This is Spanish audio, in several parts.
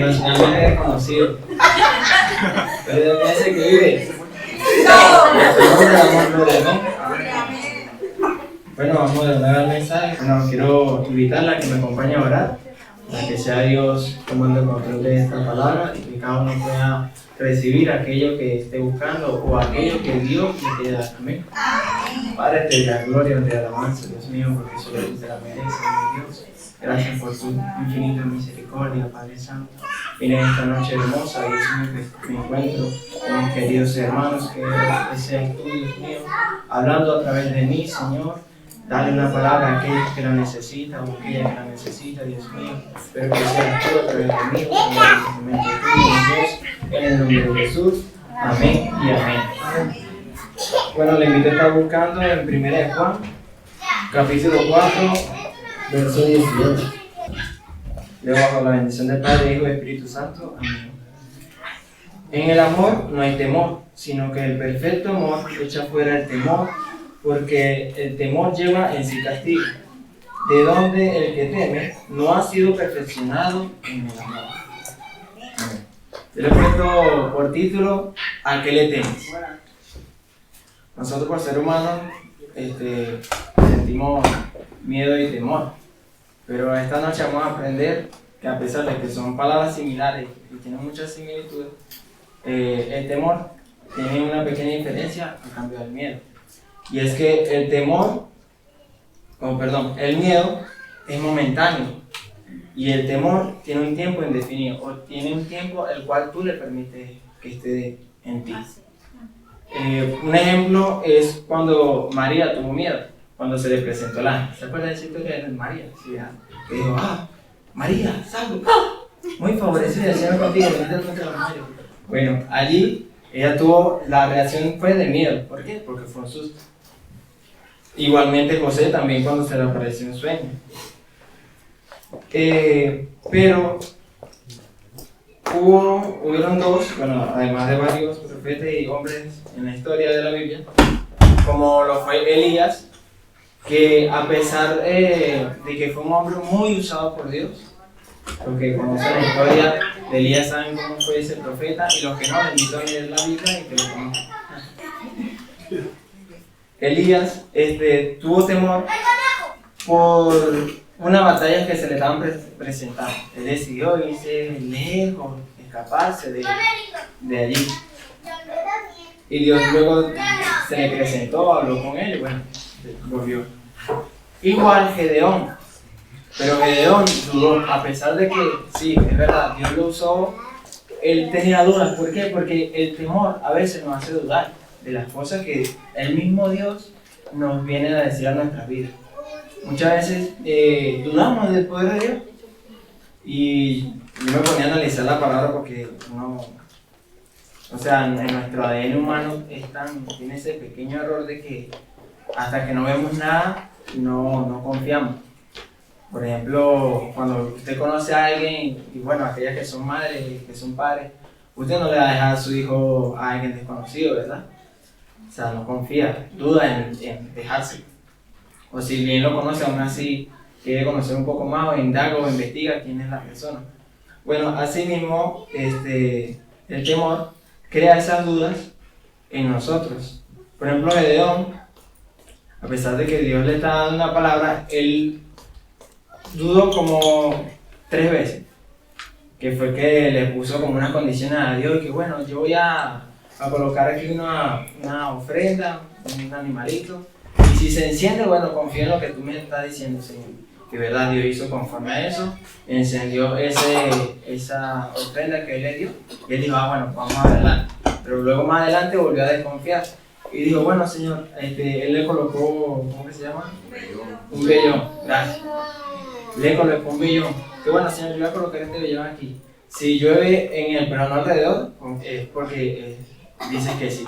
internacionalmente desconocido. Pero ¿qué hace que vive? Bueno, vamos a dar el mensaje. Bueno, quiero invitarla a que me acompañe a orar, para que sea Dios tomando el control de esta palabra y que cada uno pueda recibir aquello que esté buscando o aquello que Dios le quiere dar. Amén. Padre, te da gloria, te da alabanza, Dios mío, porque solo tú te la mereces, mi Dios. Gracias por tu infinita misericordia, Padre Santo. En esta noche hermosa, Dios mío, que me encuentro con mis queridos hermanos, que seas tú, Dios mío, hablando a través de mí, Señor. Dale una palabra a aquellos que la necesitan o aquella que la necesita, Dios mío. Pero que seas tú a través de mí, Señor, Dios, en el nombre de Jesús. Amén y amén. Bueno, le invito a estar buscando en 1 de Juan, capítulo 4, verso 18. Leo bajo la bendición del Padre, Hijo y Espíritu Santo. Amén. En el amor no hay temor, sino que el perfecto amor echa fuera el temor, porque el temor lleva en sí castigo, de donde el que teme no ha sido perfeccionado en el amor. Amén. Yo le he puesto por título ¿a qué le temes? Nosotros por ser humanos sentimos miedo y temor, pero esta noche vamos a aprender que a pesar de que son palabras similares y tienen muchas similitudes, el temor tiene una pequeña diferencia a cambio del miedo. Y es que el miedo es momentáneo y el temor tiene un tiempo indefinido o tiene un tiempo el cual tú le permites que esté en ti. Un ejemplo es cuando María tuvo miedo, cuando se le presentó el ángel. ¿Se acuerdan de esa historia de María? Sí, que dijo, María, salve, muy favorecida, el Señor contigo, bendita tú entre las mujeres. Bueno, allí ella tuvo, la reacción fue de miedo. ¿Por qué? Porque fue un susto. Igualmente José también cuando se le apareció un sueño. Pero hubieron dos, bueno, además de varios profetas y hombres en la historia de la Biblia, como lo fue Elías, que a pesar de que fue un hombre muy usado por Dios, porque conocen la historia de Elías saben cómo fue ese profeta, y los que no, les invito a leer la Biblia y que lo conozcan. Elías tuvo temor por una batalla que se le estaban presentando. Él decidió irse lejos, escaparse de allí. Y Dios luego se le presentó, habló con él y bueno, volvió. Igual Gedeón. Pero Gedeón dudó, a pesar de que, sí, es verdad, Dios lo usó, él tenía dudas. ¿Por qué? Porque el temor a veces nos hace dudar de las cosas que el mismo Dios nos viene a decir a nuestras vidas. Muchas veces dudamos del poder de Dios. Y yo me ponía a analizar la palabra porque en nuestro ADN humano tiene ese pequeño error de que hasta que no vemos nada, no confiamos. Por ejemplo, cuando usted conoce a alguien, y bueno, aquellas que son madres y que son padres, usted no le va a dejar a su hijo a alguien desconocido, ¿verdad? O sea, no confía, duda en dejarse. O si bien lo conoce, aún así quiere conocer un poco más, o indaga o investiga quién es la persona. Bueno, así mismo, el temor crea esas dudas en nosotros. Por ejemplo, Gedeón, a pesar de que Dios le está dando una palabra, él dudó como 3 veces, que fue que le puso como unas condiciones a Dios, que bueno, yo voy a colocar aquí una ofrenda, un animalito, y si se enciende, bueno, confío en lo que tú me estás diciendo, Señor. Que verdad, Dios hizo conforme a eso, encendió esa ofrenda que él le dio, y él dijo, bueno, vamos adelante. Pero luego más adelante volvió a desconfiar, y dijo, bueno, Señor, él le colocó, ¿cómo que se llama? Un vellón, gracias. Le colocó un vellón. Que bueno, Señor, yo voy a colocar este vellón aquí. Si llueve en él, pero no alrededor, es porque dice que sí.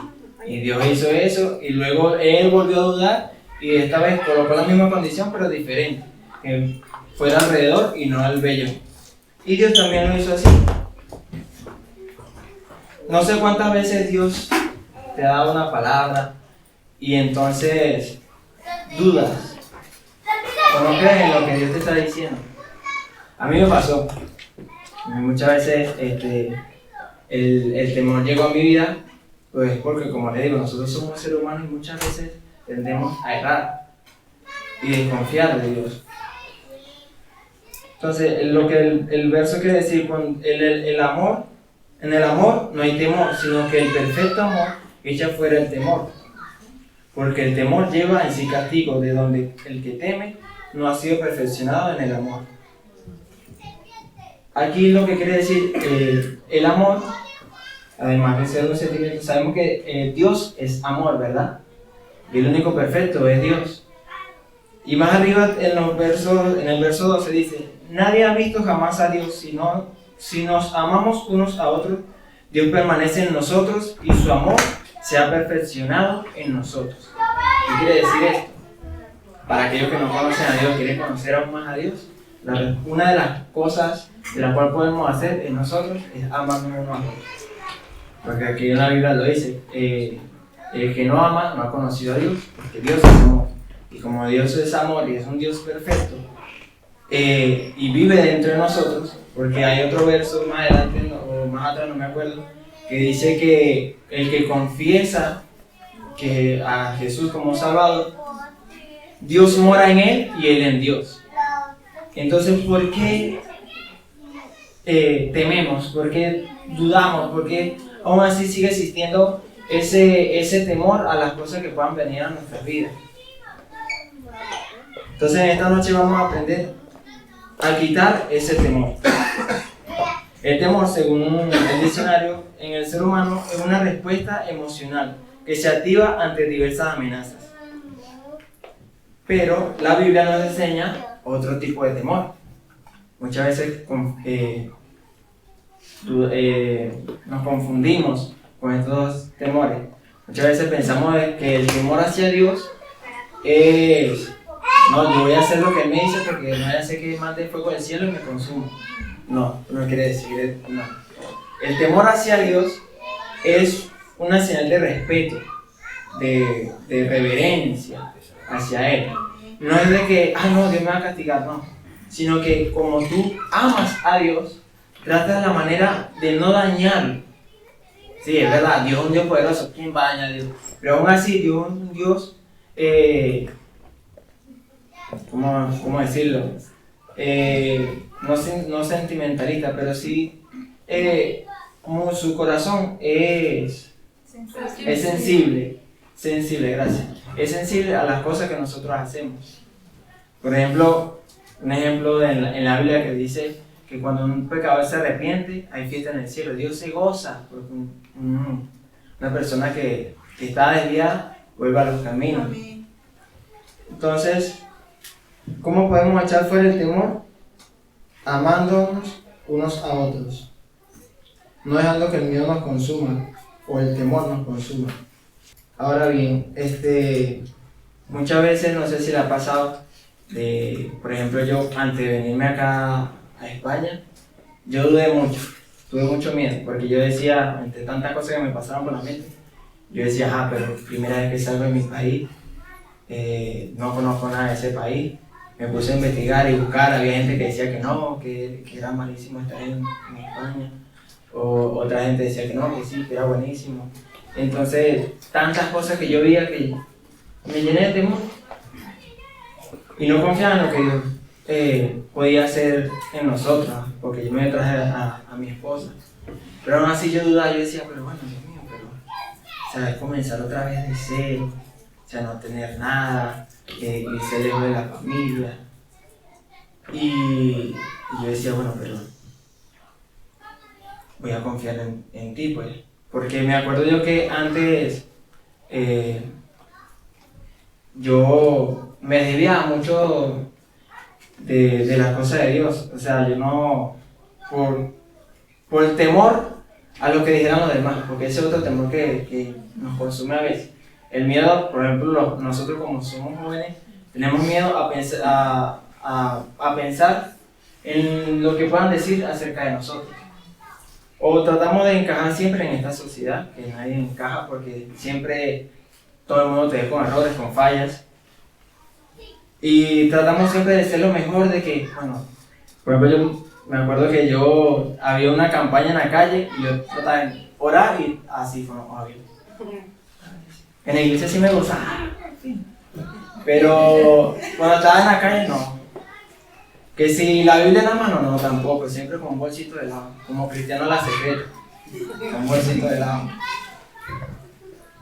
Y Dios hizo eso, y luego él volvió a dudar, y esta vez colocó la misma condición, pero diferente. Que fuera alrededor y no al vellón. Y Dios también lo hizo así. No sé cuántas veces Dios te ha dado una palabra, y entonces dudas. O no crees en lo que Dios te está diciendo. A mí me pasó. Muchas veces el temor llegó a mi vida, pues porque como les digo, nosotros somos seres humanos y muchas veces tendemos a errar y desconfiar de Dios. Entonces, lo que el verso quiere decir, con el amor, en el amor no hay temor, sino que el perfecto amor echa fuera el temor. Porque el temor lleva en sí castigo, de donde el que teme no ha sido perfeccionado en el amor. Aquí lo que quiere decir el amor, además de ser un sentimiento, sabemos que Dios es amor, ¿verdad? Y el único perfecto es Dios. Y más arriba en el verso 12 dice: nadie ha visto jamás a Dios, sino si nos amamos unos a otros, Dios permanece en nosotros y su amor se ha perfeccionado en nosotros. ¿Qué quiere decir esto? Para aquellos que no conocen a Dios, quieren conocer aún más a Dios, una de las cosas de la cual podemos hacer en nosotros es amarnos unos a otros. Porque aquí en la Biblia lo dice, el que no ama no ha conocido a Dios, porque Dios es amor. Y como Dios es amor y es un Dios perfecto, y vive dentro de nosotros, porque hay otro verso más adelante, o más atrás, no me acuerdo, que dice que el que confiesa que a Jesús como Salvador, Dios mora en él y él en Dios. Entonces, ¿por qué tememos? ¿Por qué dudamos? ¿Por qué aún así sigue existiendo ese temor a las cosas que puedan venir a nuestras vidas? Entonces, en esta noche vamos a aprender a quitar ese temor. El temor, según el diccionario, en el ser humano es una respuesta emocional que se activa ante diversas amenazas. Pero la Biblia nos enseña otro tipo de temor. Muchas veces nos confundimos con estos temores. Muchas veces pensamos que el temor hacia Dios es: no, yo voy a hacer lo que Él me dice porque no voy a hacer que mande fuego del cielo y me consuma. No, no quiere decir, no. El temor hacia Dios es una señal de respeto, de reverencia hacia Él. No es de que, no, Dios me va a castigar, no. Sino que como tú amas a Dios, tratas la manera de no dañarlo. Sí, es verdad, Dios es un Dios poderoso, ¿quién va a dañar a Dios? Pero aún así, Dios es un Dios, ¿cómo decirlo? No sentimentalista, pero sí, como su corazón es sensible, gracias. Es sensible a las cosas que nosotros hacemos. Por ejemplo, un ejemplo en la Biblia que dice que cuando un pecador se arrepiente, hay fiesta en el cielo. Dios se goza porque una persona que está desviada vuelve a los caminos. Entonces, ¿cómo podemos echar fuera el temor? Amándonos unos a otros, no dejando que el miedo nos consuma o el temor nos consuma. Ahora bien, muchas veces, no sé si le ha pasado, por ejemplo, yo antes de venirme acá a España, yo tuve mucho miedo, porque yo decía, entre tantas cosas que me pasaron por la mente, yo decía, pero primera vez que salgo de mi país, no conozco nada de ese país. Me puse a investigar y buscar, había gente que decía que no, que era malísimo estar en España, o otra gente decía que no, que sí, que era buenísimo. Entonces, tantas cosas que yo veía que me llené de temor y no confiaba en lo que Dios podía hacer en nosotros, porque yo me traje a mi esposa. Pero aún así yo dudaba, yo decía, pero bueno, Dios mío, ¿sabes? Comenzar otra vez de cero, o sea, no tener nada, irse lejos de la familia. Y yo decía, bueno, pero voy a confiar en ti, pues. Porque me acuerdo yo que antes yo me desviaba mucho de las cosas de Dios. O sea, yo no, por el temor a lo que dijeran los demás, porque ese es otro temor que nos consume a veces. El miedo, por ejemplo, nosotros como somos jóvenes, tenemos miedo a pensar en lo que puedan decir acerca de nosotros. O tratamos de encajar siempre en esta sociedad, que nadie encaja porque siempre todo el mundo te ve con errores, con fallas. Y tratamos siempre de ser lo mejor, de que, bueno, por ejemplo, me acuerdo que había una campaña en la calle y yo trataba de orar y así fue como había. En la iglesia sí me gustaba, pero cuando estaba en la calle no. Que si la Biblia en la mano, no, tampoco, siempre con un bolsito de lado, como Cristiano la secreta, con un bolsito de lado.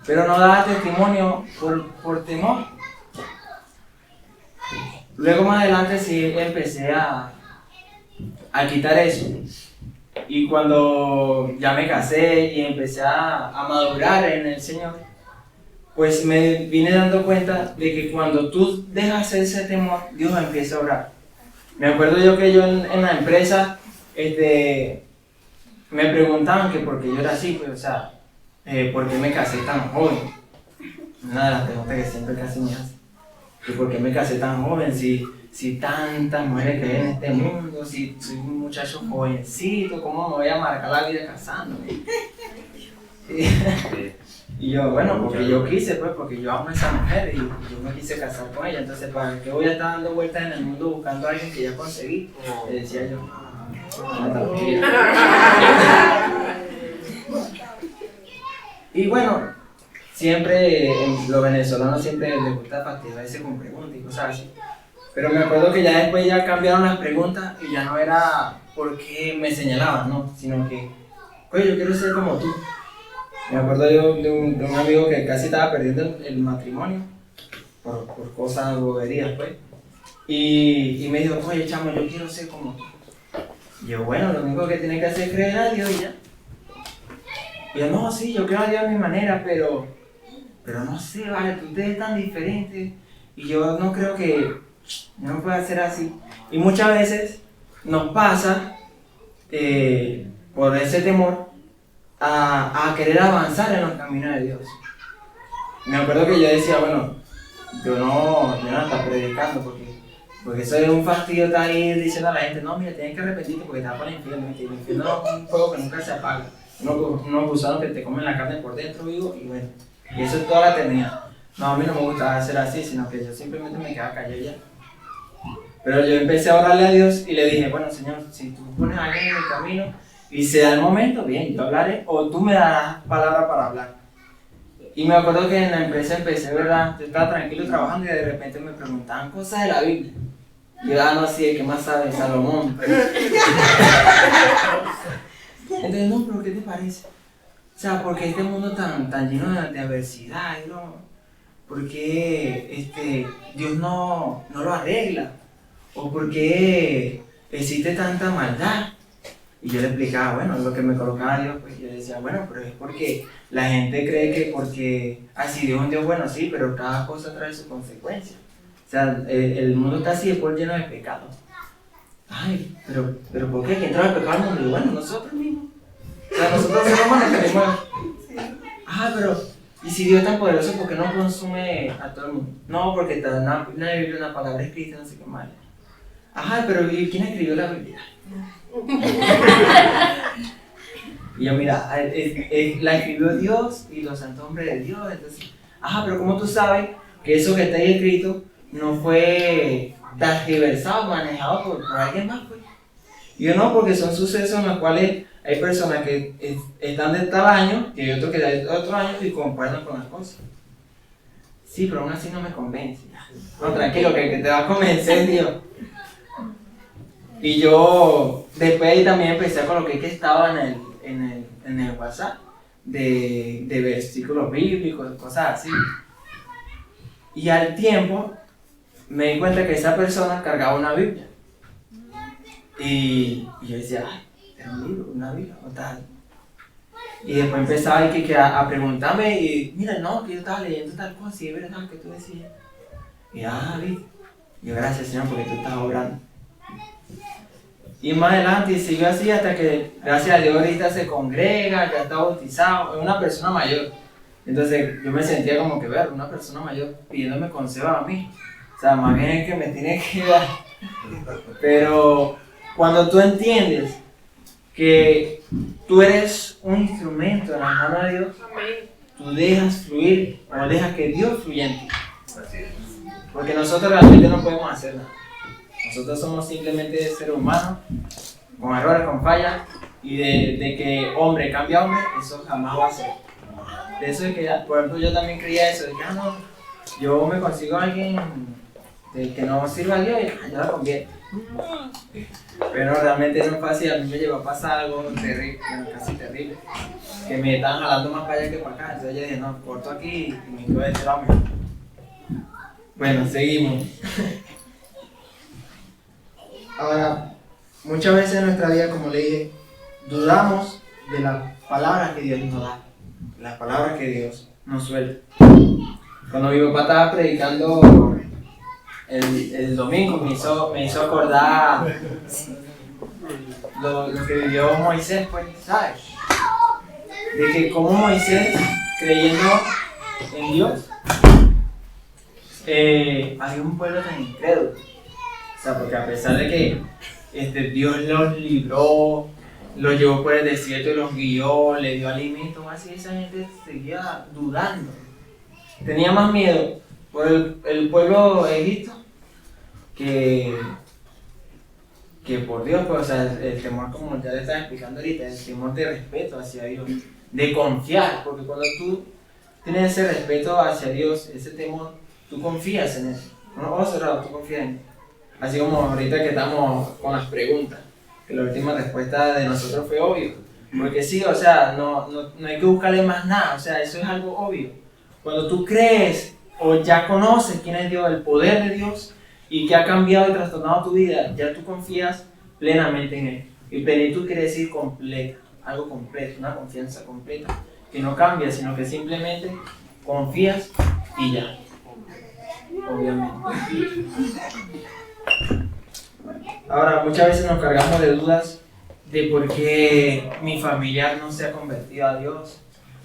Pero no daba testimonio por temor. Luego más adelante sí empecé a quitar eso. Y cuando ya me casé y empecé a madurar en el Señor, pues me vine dando cuenta de que cuando tú dejas ese temor, Dios empieza a obrar. Me acuerdo yo que yo en la empresa, me preguntaban que por qué yo era así, pues, o sea, por qué me casé tan joven. Una de las preguntas que siempre casi me hacen. ¿Y por qué me casé tan joven? Si tantas mujeres que hay en este mundo, si soy un muchacho jovencito, ¿cómo me voy a marcar la vida casándome? Y yo, bueno, porque yo quise, pues, porque yo amo a esa mujer y yo me quise casar con ella. Entonces, ¿para qué voy a estar dando vueltas en el mundo buscando a alguien que ya conseguí? Le decía yo. Y bueno, siempre, los venezolanos siempre les gusta fastidiarse con preguntas y cosas así. Pero me acuerdo que ya después ya cambiaron las preguntas y ya no era porque me señalaban, ¿no? Sino que, oye, yo quiero ser como tú. Me acuerdo yo de un amigo que casi estaba perdiendo el matrimonio por cosas, boberías, pues. Y me dijo, oye, chamo, yo quiero ser como tú. Y yo, bueno, lo único que tienes que hacer es creer a Dios y ya. Y yo, no, sí, yo creo a Dios a mi manera, pero no sé, vale, tú te ves tan diferente. Y yo no creo que yo no pueda ser así. Y muchas veces nos pasa, por ese temor, a querer avanzar en los caminos de Dios. Me acuerdo que yo decía, bueno, yo no estaba predicando porque eso es un fastidio estar ahí diciendo a la gente, no, mira, tienes que arrepentirte porque te vas para el infierno. El infierno es un fuego que nunca se apaga. Unos gusanos que te comen la carne por dentro vivo y bueno, y eso es toda la eternidad. No, a mí no me gustaba hacer así, sino que yo simplemente me quedaba callado ya. Pero yo empecé a orarle a Dios y le dije, bueno, Señor, si tú pones a alguien en mi camino y se da el momento, bien, yo hablaré, o tú me darás palabra para hablar. Y me acuerdo que en la empresa empecé, ¿verdad? Yo estaba tranquilo trabajando y de repente me preguntaban cosas de la Biblia. Y yo, no, sí, ¿qué más sabe? Salomón. Entonces, no, pero ¿qué te parece? O sea, porque este mundo tan lleno de adversidad, ¿no? ¿Por qué Dios no lo arregla? ¿O por qué existe tanta maldad? Y yo le explicaba, bueno, lo que me colocaba Dios, pues yo decía, bueno, pero es porque la gente cree que porque así Dios es un Dios bueno, sí, pero cada cosa trae su consecuencia. O sea, el mundo está así después lleno de pecados. Ay, pero ¿por qué? ¿Quién trae el pecado al mundo? Y bueno, nosotros mismos. O sea, nosotros somos los que tenemos. Pero, ¿y si Dios es tan poderoso, por qué no consume a todo el mundo? No, porque está en la Biblia una palabra escrita, no sé qué mal. Pero ¿y quién escribió la Biblia? Y yo, mira, la escribió Dios y los santos hombres de Dios. Entonces, pero ¿cómo tú sabes que eso que está ahí escrito no fue tergiversado, manejado por alguien más? Pues? Y yo, no, porque son sucesos en los cuales hay personas que están de tal año y hay otros que de otro año y comparten con las cosas. Sí, pero aún así no me convence. No, tranquilo, que el que te va a convencer es Dios. Y yo después ahí también empecé a colocar que estaba en el WhatsApp de versículos bíblicos, cosas así. Y al tiempo me di cuenta que esa persona cargaba una Biblia. Y yo decía, era un libro, una Biblia o tal. Y después empezaba a preguntarme y mira, no, que yo estaba leyendo tal cosa y es verdad que tú decías. Y yo, gracias Señor porque tú estás obrando. Y más adelante siguió así hasta que, gracias a Dios, ahorita se congrega, ya está bautizado, es una persona mayor. Entonces yo me sentía como que, ver, una persona mayor pidiéndome consejo a mí. O sea, más bien es que me tiene que dar. Pero cuando tú entiendes que tú eres un instrumento en la mano de Dios, tú dejas fluir o dejas que Dios fluya en ti. Porque nosotros realmente no podemos hacer nada. Nosotros somos simplemente seres humanos con errores, con fallas, y de que hombre cambia a hombre, eso jamás va a ser. De eso es que, por ejemplo, yo también creía eso, de que no, yo me consigo a alguien que no sirva a Dios y yo la convierto. Pero realmente no es fácil, a mí me llegó a pasar algo terrible, bueno, casi terrible, que me estaban jalando más para allá que para acá, entonces yo dije, no, corto aquí y me quedo de este lado mejor. Bueno, seguimos. Ahora, muchas veces en nuestra vida, como le dije, dudamos de las palabras que Dios nos da, las palabras que Dios nos suelta. Cuando mi papá estaba predicando el domingo, me hizo acordar lo que vivió Moisés, pues, ¿sabes? De que como Moisés, creyendo en Dios, había un pueblo tan incrédulo. O sea, porque a pesar de que Dios los libró, los llevó por el desierto y los guió, le dio alimento, así esa gente seguía dudando. Tenía más miedo por el pueblo de Egipto que por Dios, pues, o sea, el temor, como ya le estaba explicando ahorita, el temor de respeto hacia Dios, de confiar, porque cuando tú tienes ese respeto hacia Dios, ese temor, tú confías en Él. No, ojos cerrados, tú confías en Él. Así como ahorita que estamos con las preguntas, que la última respuesta de nosotros fue obvio. Porque sí, o sea, no hay que buscarle más nada, o sea, eso es algo obvio. Cuando tú crees o ya conoces quién es Dios, el poder de Dios, y que ha cambiado y trastornado tu vida, ya tú confías plenamente en Él. Y plenitud quiere decir completa, algo completo, una confianza completa, que no cambia, sino que simplemente confías y ya. Obviamente. Ahora, muchas veces nos cargamos de dudas de por qué mi familiar no se ha convertido a Dios,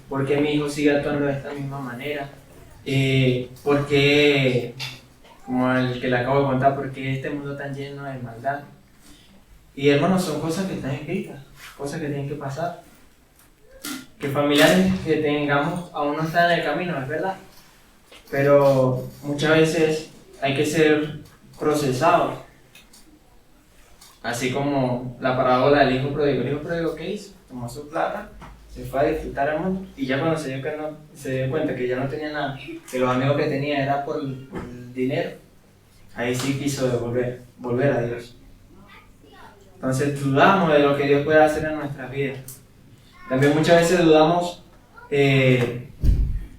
por qué mi hijo sigue actuando de esta misma manera, por qué, como el que le acabo de contar, por qué este mundo está lleno de maldad. Y hermanos, son cosas que están escritas, cosas que tienen que pasar. Que familiares que tengamos aún no están en el camino, es verdad. Pero muchas veces hay que ser procesados. Así como la parábola del hijo pródigo. El hijo pródigo, ¿qué hizo? Tomó su plata, se fue a disfrutar al mundo, y ya cuando se dio cuenta que ya no tenía nada, que los amigos que tenía era por el dinero, ahí sí quiso volver a Dios. Entonces dudamos de lo que Dios puede hacer en nuestras vidas. También muchas veces dudamos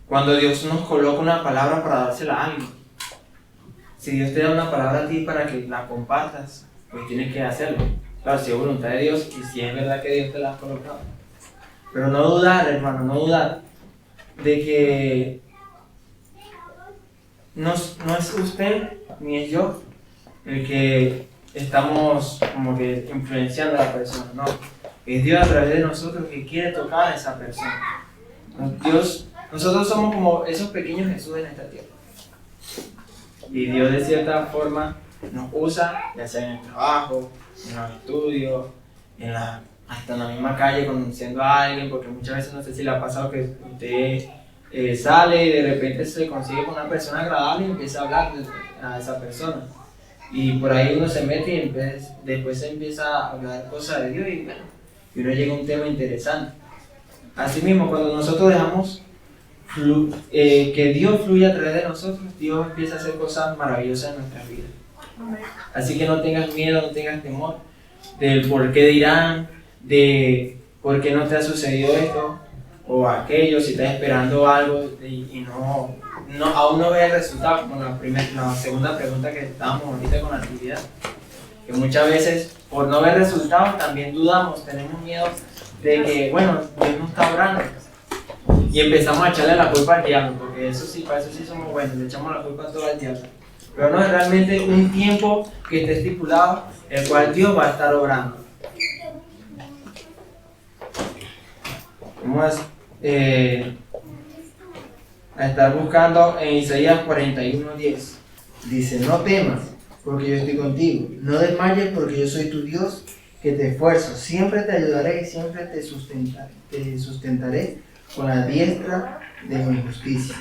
cuando Dios nos coloca una palabra para dársela a alguien. Si Dios te da una palabra a ti para que la compartas, pues tienes que hacerlo. Claro, si es voluntad de Dios y si es verdad que Dios te la ha colocado. Pero no dudar, hermano, no dudar de que no es usted ni es yo el que estamos como que influenciando a la persona, no. Es Dios a través de nosotros que quiere tocar a esa persona. Nosotros somos como esos pequeños Jesús en esta tierra. Y Dios de cierta forma nos usa, ya sea en el trabajo, en los estudios, hasta en la misma calle conociendo a alguien, porque muchas veces no sé si le ha pasado que usted sale y de repente se consigue con una persona agradable y empieza a hablar a esa persona. Y por ahí uno se mete y después se empieza a hablar cosas de Dios y uno llega a un tema interesante. Asimismo, cuando nosotros dejamos que Dios fluya a través de nosotros, Dios empieza a hacer cosas maravillosas en nuestras vidas. Así que no tengas miedo, no tengas temor del por qué dirán, de por qué no te ha sucedido esto o aquello, si estás esperando algo y aún no ves el resultado, como la segunda pregunta que estábamos ahorita con la actividad. Que muchas veces por no ver resultados también dudamos, tenemos miedo de que, bueno, Dios no está obrando. Y empezamos a echarle la culpa al diablo, porque para eso sí somos buenos, le echamos la culpa a todo al diablo. Pero no es realmente un tiempo que esté estipulado, el cual Dios va a estar obrando. Vamos a estar buscando en Isaías 41:10. Dice, no temas, porque yo estoy contigo. No desmayes, porque yo soy tu Dios, que te esfuerzo. Siempre te ayudaré y siempre te sustentaré con la diestra de mi justicia.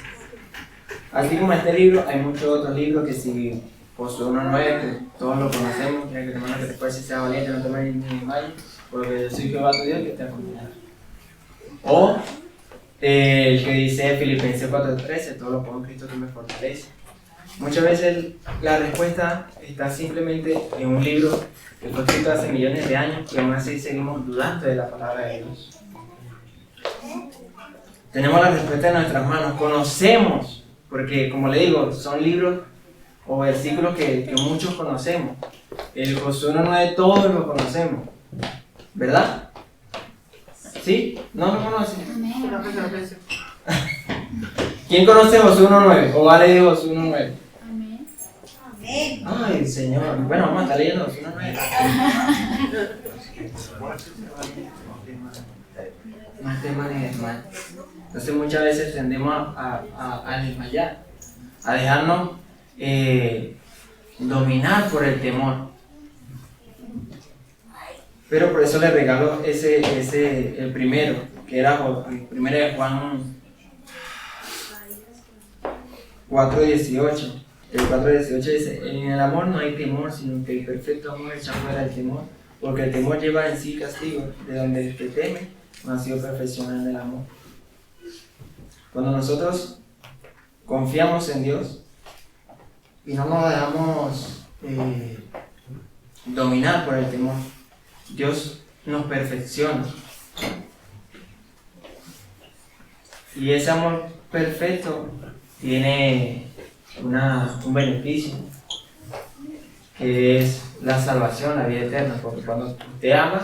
Así como este libro, hay muchos otros libros que si Josué 1:9, que todos lo conocemos, que hermano que después si sea valiente, no temas ni desmayes, porque yo soy Jehová tu Dios que te acompañará. O el que dice Filipenses 4:13, todo lo puedo en Cristo que me fortalece. Muchas veces la respuesta está simplemente en un libro que fue escrito hace millones de años y aún así seguimos dudando de la palabra de Dios. Tenemos la respuesta en nuestras manos, conocemos, porque como le digo, son libros o versículos que muchos conocemos. El Josué 1:9 todos lo conocemos, ¿verdad? ¿Sí? ¿No lo conocen? ¿Quién conoce Josué 1:9? ¿O vale de Josué 1:9? Ay, Señor. Bueno, vamos a estar leyendo Josué 1:9. No es tema de desmayar. Entonces muchas veces tendemos a desmayar, a dejarnos dominar por el temor. Pero por eso le regalo el primero, que era el primero de Juan 4:18. El 4:18 dice, en el amor no hay temor, sino que el perfecto amor echa fuera el temor, porque el temor lleva en sí castigo, de donde el que teme no ha sido perfeccionado en el amor. Cuando nosotros confiamos en Dios y no nos dejamos dominar por el temor, Dios nos perfecciona. Y ese amor perfecto tiene un beneficio, que es la salvación, la vida eterna. Porque cuando usted ama,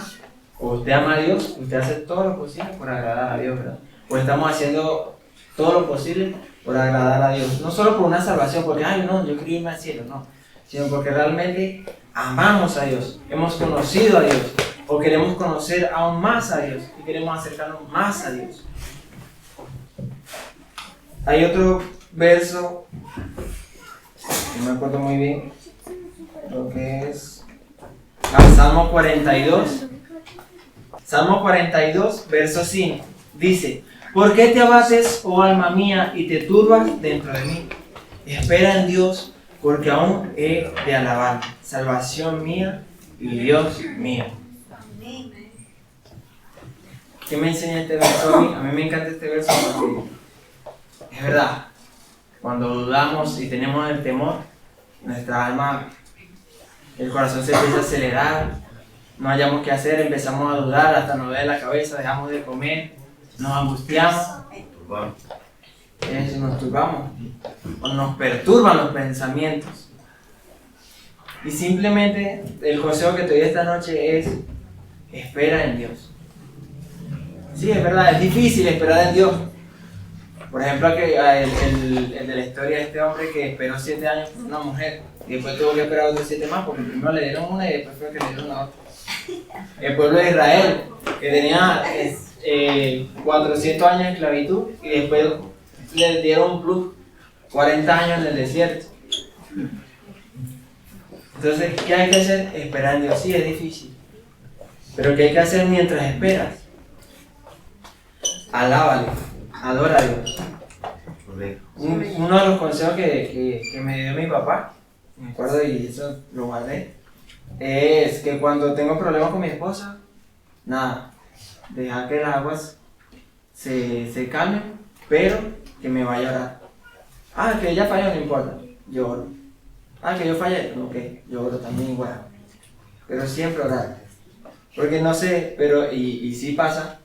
o usted ama a Dios, usted hace todo lo posible por agradar a Dios, ¿verdad? Pues estamos haciendo todo lo posible por agradar a Dios. No solo por una salvación, porque, ay, no, yo quiero irme al cielo, no. Sino porque realmente amamos a Dios, hemos conocido a Dios, o queremos conocer aún más a Dios, y queremos acercarnos más a Dios. Hay otro verso, no me acuerdo muy bien, lo que es Salmo 42. Salmo 42, verso 5, dice, ¿por qué te abates, oh alma mía, y te turbas dentro de mí? Espera en Dios, porque aún he de alabar, salvación mía y Dios mío. ¿Qué me enseña este verso a mí? A mí me encanta este verso porque es verdad, cuando dudamos y tenemos el temor, nuestra alma, el corazón se empieza a acelerar, no hayamos qué hacer, empezamos a dudar, hasta nos duele la cabeza, dejamos de comer, nos angustiamos, nos turbamos, o nos perturban los pensamientos. Y simplemente el consejo que te doy esta noche es: espera en Dios. Sí, es verdad, es difícil esperar en Dios. Por ejemplo, el de la historia de este hombre que esperó 7 años por una mujer y después tuvo que esperar otros 7 más porque primero le dieron una y después fue que le dieron la otra. El pueblo de Israel, que tenía 400 años de esclavitud y después le dieron un plus, 40 años en el desierto. Entonces, ¿qué hay que hacer? Esperar en Dios. Sí, es difícil. Pero ¿qué hay que hacer mientras esperas? Alábale, adora a Dios. Uno de los consejos que me dio mi papá, me acuerdo y eso lo guardé, es que cuando tengo problemas con mi esposa, nada, dejar que las aguas se calmen, pero que me vaya a orar. Ah, que ella falló, no importa, yo oro. Ah, que yo fallé, ok, yo oro también igual. Pero siempre orar. Porque no sé, pero y sí pasa,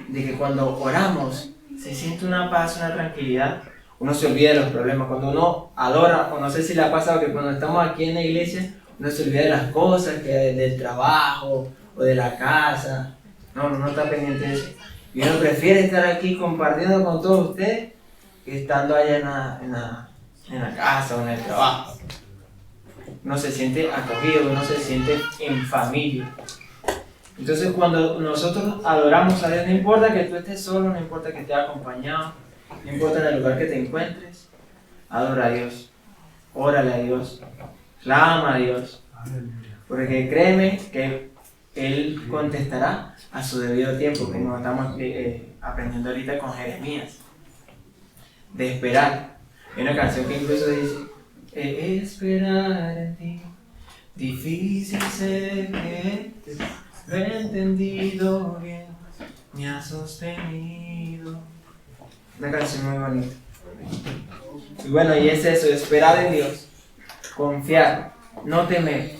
de que cuando oramos se siente una paz, una tranquilidad, uno se olvida de los problemas. Cuando uno adora, o no sé si le ha pasado que cuando estamos aquí en la iglesia, uno se olvida de las cosas, que del trabajo o de la casa. No está pendiente de eso. Y uno prefiere estar aquí compartiendo con todos ustedes que estando allá en la casa o en el trabajo. Uno se siente acogido, uno se siente en familia. Entonces cuando nosotros adoramos a Dios, no importa que tú estés solo, no importa que estés acompañado, no importa en el lugar que te encuentres, adora a Dios, órale a Dios, clama a Dios, porque créeme que Él contestará a su debido tiempo, como estamos aprendiendo ahorita con Jeremías, de esperar. Hay una canción que incluso dice, esperar en ti. Difícil sé que lo he entendido bien, me ha sostenido. Una canción muy bonita. Y bueno, y es eso, esperar en Dios, confiar, no temer.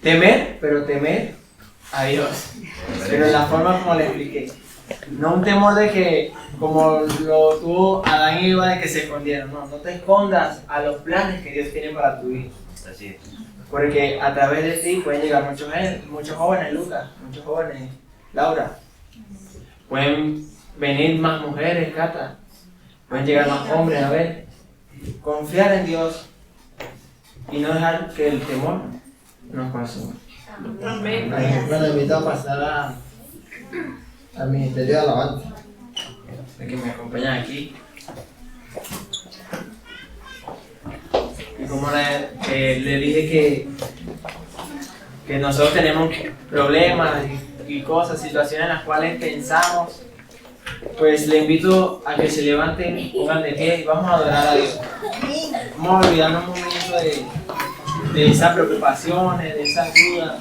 Temer, pero temer a Dios. Pero en la forma como le expliqué. No un temor de que, como lo tuvo Adán y Eva, de que se escondieron. No, no te escondas a los planes que Dios tiene para tu vida. Así es. Porque a través de ti pueden llegar muchos jóvenes, Lucas, muchos jóvenes, Laura. Pueden venir más mujeres, Cata. Pueden llegar más hombres, a ver. Confiar en Dios y no dejar que el temor nos consuma. Amén. Bueno, invito a pasar al ministerio de alabanza. De que me acompañan aquí. Y como le dije que nosotros tenemos problemas y cosas, situaciones en las cuales pensamos, pues le invito a que se levanten, pongan de pie y vamos a adorar a Dios. Vamos a olvidarnos un momento de esas preocupaciones, de esas dudas.